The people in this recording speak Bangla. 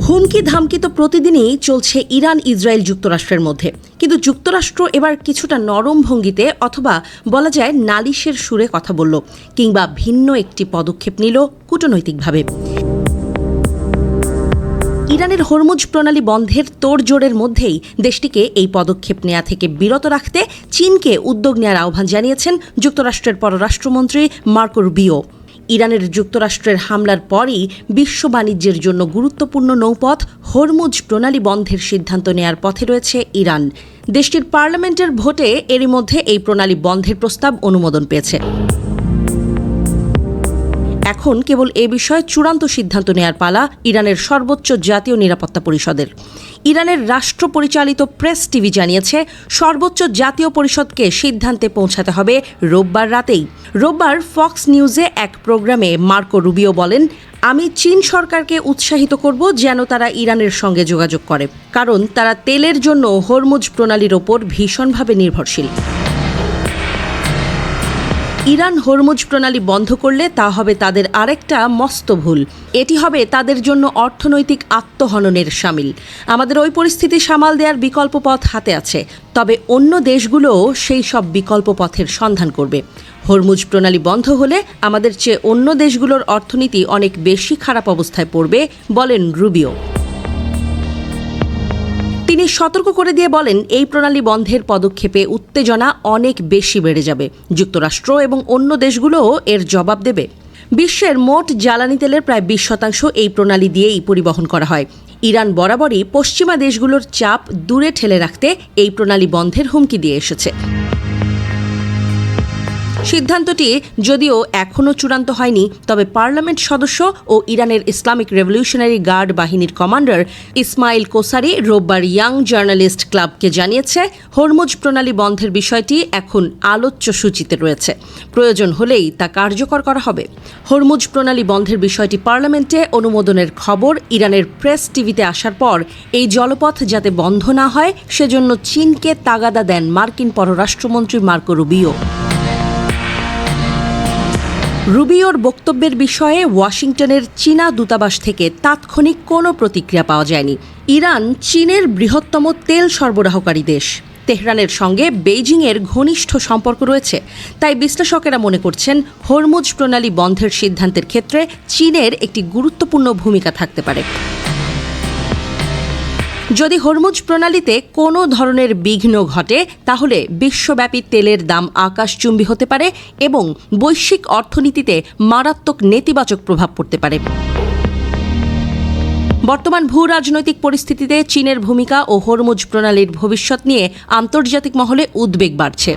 হুমকি ধামকি তো প্রতিদিনই চলছে ইরান ইসরায়েল যুক্তরাষ্ট্রের মধ্যে, কিন্তু যুক্তরাষ্ট্র এবার কিছুটা নরম ভঙ্গিতে অথবা বলা যায় নালিশের সুরে কথা বলল, কিংবা ভিন্ন একটি পদক্ষেপ নিল কূটনৈতিকভাবে। ইরানের হরমুজ প্রণালী বন্ধের তোড়জোড়ের মধ্যেই দেশটিকে এই পদক্ষেপ নেওয়া থেকে বিরত রাখতে চীনকে উদ্যোগ নেওয়ার আহ্বান জানিয়েছেন যুক্তরাষ্ট্রের পররাষ্ট্রমন্ত্রী মার্কো রুবিও। ইরানের যুক্তরাষ্ট্রের হামলার পরই বিশ্ব বাণিজ্যের জন্য গুরুত্বপূর্ণ নৌপথ হরমুজ প্রণালী বন্ধের সিদ্ধান্ত নেয়ার পথে রয়েছে ইরান। দেশটির পার্লামেন্টের ভোটে এরই মধ্যে এই প্রণালী বন্ধের প্রস্তাব অনুমোদন পেয়েছে। এখন কেবল এ বিষয়ে চূড়ান্ত সিদ্ধান্ত নেয়ার পালা ইরানের সর্বোচ্চ জাতীয় নিরাপত্তা পরিষদের। ইরানের রাষ্ট্র পরিচালিত প্রেস টিভি জানিয়েছে, সর্বোচ্চ জাতীয় পরিষদকে সিদ্ধান্তে পৌঁছাতে হবে রোববার রাতেই। রোববার ফক্স নিউজে এক প্রোগ্রামে মার্কো রুবিও বলেন, আমি চীন সরকারকে উৎসাহিত করব যেন তারা ইরানের সঙ্গে যোগাযোগ করে, কারণ তারা তেলের জন্য হরমুজ প্রণালীর ওপর ভীষণভাবে নির্ভরশীল। ইরান হরমুজ প্রণালী বন্ধ করলে তা হবে তাদের আরেকটা মস্ত ভুল। এটি হবে তাদের জন্য অর্থনৈতিক আত্মহননের শামিল। আমাদের ওই পরিস্থিতি সামাল দেওয়ার বিকল্প পথ হাতে আছে, তবে অন্য দেশগুলোও সেই সব বিকল্প পথের সন্ধান করবে। হরমুজ প্রণালী বন্ধ হলে আমাদের চেয়ে অন্য দেশগুলোর অর্থনীতি অনেক বেশি খারাপ অবস্থায় পড়বে, বলেন রুবিও। তিনি সতর্ক করে দিয়ে বলেন, এই প্রণালী বন্ধের পদক্ষেপে উত্তেজনা অনেক বেশি বেড়ে যাবে। যুক্তরাষ্ট্র এবং অন্য দেশগুলোও এর জবাব দেবে। বিশ্বের মোট জ্বালানি তেলের প্রায় 20% এই প্রণালী দিয়েই পরিবহন করা হয়। ইরান বরাবরই পশ্চিমা দেশগুলোর চাপ দূরে ঠেলে রাখতে এই প্রণালী বন্ধের হুমকি দিয়ে এসেছে। সিদ্ধান্তটি যদিও এখনও চূড়ান্ত হয়নি, তবে পার্লামেন্ট সদস্য ও ইরানের ইসলামিক রেভলিউশনারি গার্ড বাহিনীর কমান্ডার ইসমাইল কোসারি রোববার ইয়াং জার্নালিস্ট ক্লাবকে জানিয়েছে, হরমুজ প্রণালী বন্ধের বিষয়টি এখন আলোচ্য সূচিতে রয়েছে। প্রয়োজন হলেই তা কার্যকর করা হবে। হরমুজ প্রণালী বন্ধের বিষয়টি পার্লামেন্টে অনুমোদনের খবর ইরানের প্রেস টিভিতে আসার পর এই জলপথ যাতে বন্ধ না হয় সেজন্য চীনকে তাগাদা দেন মার্কিন পররাষ্ট্রমন্ত্রী মার্কো রুবিও। রুবিওর বক্তব্যের বিষয়ে ওয়াশিংটনের চীনা দূতাবাস থেকে তাৎক্ষণিক কোনো প্রতিক্রিয়া পাওয়া যায়নি। ইরান চীনের বৃহত্তম তেল সরবরাহকারী দেশ। তেহরানের সঙ্গে বেইজিংয়ের ঘনিষ্ঠ সম্পর্ক রয়েছে, তাই বিশ্লেষকেরা মনে করছেন হরমুজ প্রণালী বন্ধের সিদ্ধান্তের ক্ষেত্রে চীনের একটি গুরুত্বপূর্ণ ভূমিকা থাকতে পারে। যদি হরমুজ প্রণালীতে কোনো ধরনের বিঘ্ন ঘটে, তাহলে বিশ্বব্যাপী তেলের দাম আকাশচুম্বী হতে পারে এবং বৈশ্বিক অর্থনীতিতে মারাত্মক নেতিবাচক প্রভাব পড়তে পারে। বর্তমান ভূ রাজনৈতিক পরিস্থিতিতে চীনের ভূমিকা ও হরমুজ প্রণালীর ভবিষ্যৎ নিয়ে আন্তর্জাতিক মহলে উদ্বেগ বাড়ছে।